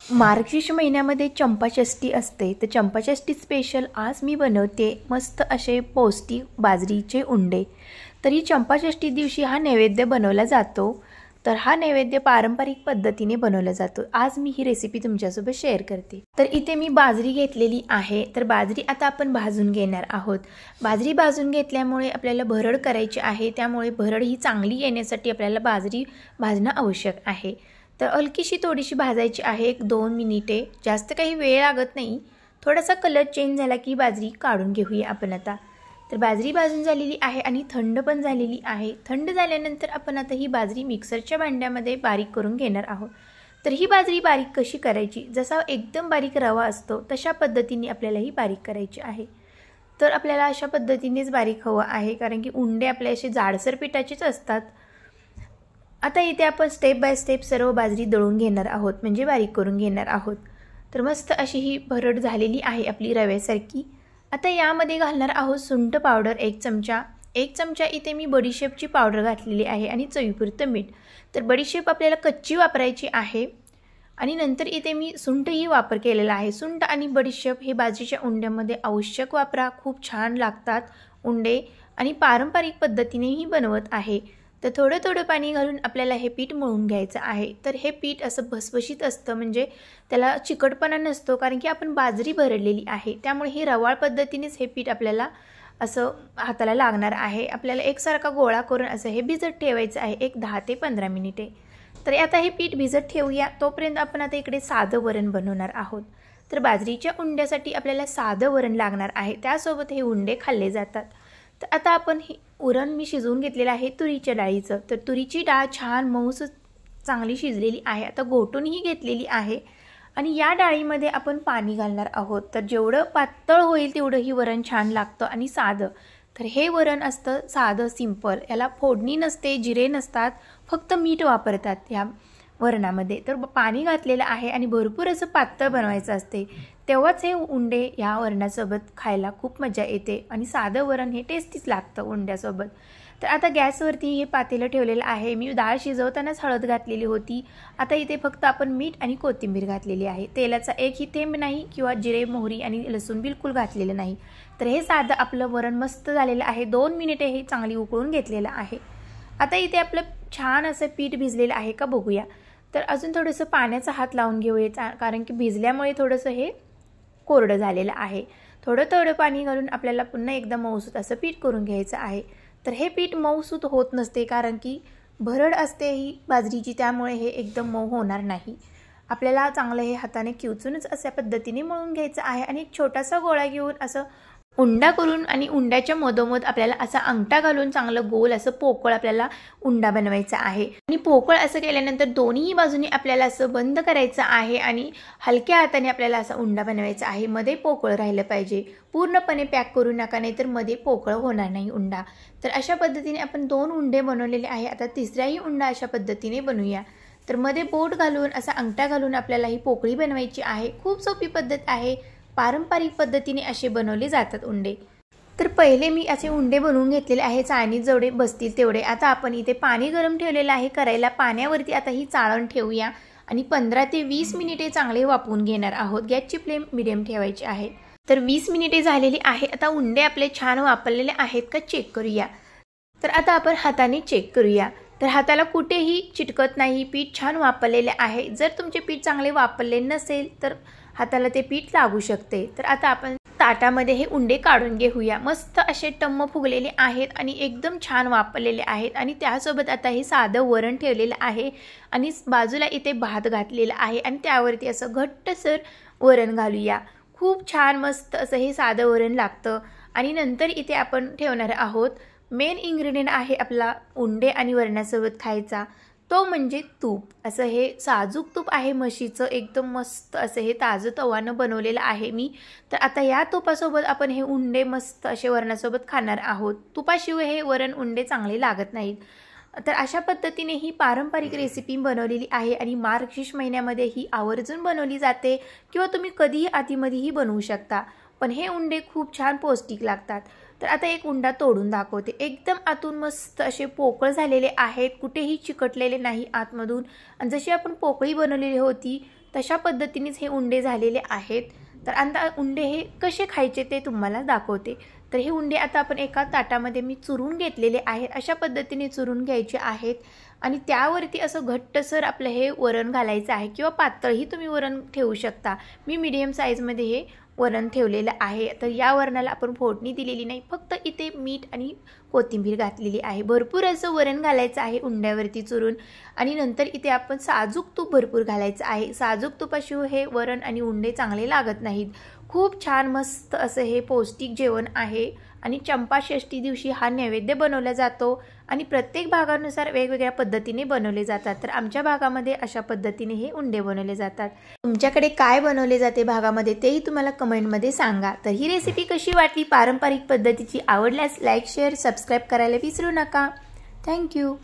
मार्गशीर्ष महिन्यामध्ये चंपाषष्ठी असते, तर चंपाषष्ठी स्पेशल आज मी बनवते मस्त असे पौष्टिक बाजरीचे उंडे। तर ही चंपाषष्ठी दिवशी हा नैवेद्य बनवला जातो। तर हा नैवेद्य पारंपरिक पद्धतीने बनवला जातो। आज मी ही रेसिपी तुमच्यासोबत शेअर करते। तर इथे मी बाजरी घेतलेली आहे। तर बाजरी आता आपण भाजून घेणार आहोत। बाजरी भाजून घेतल्यामुळे आपल्याला भरड करायची आहे, त्यामुळे भरड ही चांगली येण्यासाठी आपल्याला बाजरी भाजणं आवश्यक आहे। तर हलकीशी थोडीशी भाजायची आहे, 1-2 मिनिटे, जास्त काही वेळ लागत नाही। थोडासा कलर चेंज झाला की बाजरी काढून घेऊया आपण आता। तर बाजरी भाजून झालेली आहे आणि थंड पण झालेली आहे। थंड झाल्यानंतर आपण आता ही बाजरी मिक्सरच्या भांड्यामध्ये बारीक करून घेणार आहोत। तर ही बाजरी बारीक कशी करायची, जसा एकदम बारीक रवा असतो तशा पद्धतीने आपल्याला ही बारीक करायची आहे। तर आपल्याला अशा पद्धतीनेच बारीक हवं आहे, कारण की उंडे आपले असे जाडसर पिठाचेच असतात। आता इथे आपण स्टेप बाय स्टेप सर्व बाजरी दळून घेणार आहोत, म्हणजे बारीक करून घेणार आहोत। तर मस्त अशी ही भरड झालेली आहे आपली रव्यासारखी। आता यामध्ये घालणार आहोत सुंठ पावडर 1 चमचा। 1 चमचा इथे मी बडीशेपची पावडर घातलेली आहे आणि चवीपुरतं मीठ। तर बडीशेप आपल्याला कच्ची वापरायची आहे आणि नंतर इथे मी सुंठही वापर केलेला आहे। सुंठ आणि बडीशेप हे बाजरीच्या उंड्यामध्ये आवश्यक वापरा, खूप छान लागतात उंडे आणि पारंपरिक पद्धतीनेही बनवत आहे। तर थोडं थोडं पाणी घालून आपल्याला हे पीठ मळून घ्यायचं आहे। तर हे पीठ असं भसभशीत असतं, म्हणजे त्याला चिकटपणा नसतो, कारण की आपण बाजरी भरडलेली आहे, त्यामुळे हे रवाळ पद्धतीनेच हे पीठ आपल्याला असं हाताला लागणार आहे। आपल्याला एकसारखा गोळा करून असं हे भिजत ठेवायचं आहे, एक 10 ते 15 मिनिटे। तर आता हे पीठ भिजत ठेवूया, तोपर्यंत आपण आता इकडे साधं वरण बनवणार आहोत। तर बाजरीच्या उंड्यासाठी आपल्याला साधं वरण लागणार आहे, त्यासोबत हे उंडे खाल्ले जातात। तर आता आपण ही वरण मी शिजवून घेतलेलं आहे तुरीच्या डाळीचं। तर तुरीची डाळ छान मऊसूत चांगली शिजलेली आहे, आता घोटूनही घेतलेली आहे आणि या डाळीमध्ये आपण पाणी घालणार आहोत। तर जेवढं पातळ होईल तेवढं ही वरण छान लागतं आणि साधं। तर हे वरण असतं साधं सिंपल, याला फोडणी नसते, जिरे नसतात, फक्त मीठ वापरतात या वरणामध्ये। तर पाणी घातलेलं आहे आणि भरपूर असं पातळ बनवायचं असते, तेव्हाच हे उंडे या वरणासोबत खायला खूप मजा येते आणि साधं वरण हे टेस्टीच लागतं उंड्यासोबत। तर आता गॅसवरती हे पातेलं ठेवलेलं आहे। मी डाळ शिजवतानाच हळद घातलेली होती, आता इथे फक्त आपण मीठ आणि कोथिंबीर घातलेली आहे। तेलाचा एकही थेंब नाही किंवा जिरे, मोहरी आणि लसूण बिलकुल घातलेलं नाही। तर हे साधं आपलं वरण मस्त झालेलं आहे, 2 मिनिटे हे चांगली उकळून घेतलेलं आहे। आता इथे आपलं छान असं पीठ भिजलेलं आहे का बघूया। तर अजून थोडंसं पाण्याचा हात लावून घेऊया, कारण की भिजल्यामुळे थोडंसं हे कोरडं झालेलं आहे। थोडं थोडं पाणी घालून आपल्याला पुन्हा एकदा मऊसूत असं पीठ करून घ्यायचं आहे। तर हे पीठ मऊसूत होत नसते, कारण की भरड असते ही बाजरीची, त्यामुळे हे एकदम मऊ होणार नाही। आपल्याला चांगलं हे हाताने किवचूनच अशा पद्धतीने मळून घ्यायचं आहे आणि एक छोटासा गोळा घेऊन असं उंडा करून आणि उंड्याच्या मधोमध आपल्याला असा अंगठा घालून चांगलं गोल असं पोकळ आपल्याला उंडा बनवायचा आहे। आणि पोकळ असं केल्यानंतर दोन्ही बाजूने आपल्याला असं बंद करायचं आहे आणि हलक्या हाताने आपल्याला असा उंडा बनवायचा आहे। मध्ये पोकळ राहिलं पाहिजे, पूर्णपणे पॅक करू नका, नाहीतर मध्ये पोकळ होणार नाही उंडा। तर अशा पद्धतीने आपण 2 उंडे बनवलेले आहे। आता तिसराही उंडा अशा पद्धतीने बनवूया। तर मध्ये बोट घालून असा अंगठा घालून आपल्याला ही पोकळी बनवायची आहे। खूप सोपी पद्धत आहे, पारंपरिक पद्धतीने असे बनवले जातात उंडे। तर पहिले मी असे उंडे बनवून घेतलेले आहे, चाळणीत जेवढे बसतील तेवढे। आता आपण इथे पाणी गरम ठेवलेलं आहे करायला, पाण्यावरती आता ही चाळण ठेवूया आणि 15 ते 20 मिनिटे चांगले वाफवून घेणार आहोत। गॅसची फ्लेम मीडियम ठेवायची आहे। तर 20 मिनिटे झालेली आहे। आता उंडे आपले छान वाफवलेले आहेत का चेक करूया। तर आता आपण हाताने चेक करूया। तर हाताला कुठेही चिटकत नाही, पीठ छान वाफवलेले आहे। जर तुमचे पीठ चांगले वाफवले नसेल तर हाताला ते पीठ लागू शकते। तर आता आपण ताटामध्ये हे उंडे काढून घेऊया। मस्त असे टम्म फुगलेले आहेत आणि एकदम छान वाफवलेले आहेत आणि त्यासोबत आता हे साधं वरण ठेवलेलं आहे आणि बाजूला इथे भात घातलेला आहे आणि त्यावरती असं घट्टसर वरण घालूया। खूप छान मस्त असं हे साधं वरण लागतं। आणि नंतर इथे आपण ठेवणार आहोत मेन इन्ग्रेडियंट आहे आपला उंडे आणि वरणासोबत खायचा, तो म्हणजे तूप। असं हे साजूक तूप आहे म्हशीचं, एकदम मस्त असं हे ताजं तवानं बनवलेलं आहे मी। तर आता या तुपासोबत आपण हे उंडे मस्त असे वरणासोबत खाणार आहोत। तुपाशिवाय हे वरण उंडे चांगले लागत नाहीत। तर अशा पद्धतीने ही पारंपरिक रेसिपी बनवलेली आहे आणि मार्गशीर्ष महिन्यामध्ये ही आवर्जून बनवली जाते, किंवा तुम्ही कधीही आधीमध्येही बनवू शकता। पण हे उंडे खूप छान पौष्टिक लागतात। तर आता एक उंडा तोडून दाखवते, एकदम आतून मस्त असे पोकळ झालेले आहेत, कुठेही चिकटलेले नाही आतमधून। आणि जशी आपण पोकळी बनवलेली होती तशा पद्धतीनेच हे उंडे झालेले आहेत। तर आता उंडे हे कसे खायचे ते तुम्हाला दाखवते। तर हे उंडे आता आपण एका ताटामध्ये मी चुरून घेतलेले आहेत। अशा पद्धतीने चुरून घ्यायचे आहेत आणि त्यावरती असं घट्टसर आपलं हे वरण घालायचं आहे किंवा पातळही तुम्ही वरण ठेवू शकता। मी मीडियम साईजमध्ये हे वरण ठेवलेलं आहे। तर या वरणाला आपण फोडणी दिलेली नाही, फक्त इथे मीठ आणि कोथिंबीर घातलेली आहे। भरपूर असं वरण घालायचं आहे उंड्यावरती चुरून आणि नंतर इथे आपण साजूक तूप भरपूर घालायचं आहे। साजूक तुपाशिवाय हे वरण आणि उंडे चांगले लागत नाहीत। खूप छान मस्त असं हे पौष्टिक जेवण आहे आणि चंपाषष्ठी दिवशी हा नैवेद्य बनवला जातो आणि प्रत्येक भागानुसार वेगवेगळ्या पद्धतीने बनवले जातात। तर आमच्या भागामध्ये अशा पद्धतीने हे उंडे बनवले जातात। तुमच्याकडे काय बनवले जाते भागामध्ये तेही तुम्हाला कमेंटमध्ये सांगा। तर ही रेसिपी कशी वाटली पारंपरिक पद्धतीची आवडल्यास लाईक शेअर सबस्क्राईब करायला विसरू नका। थँक्यू।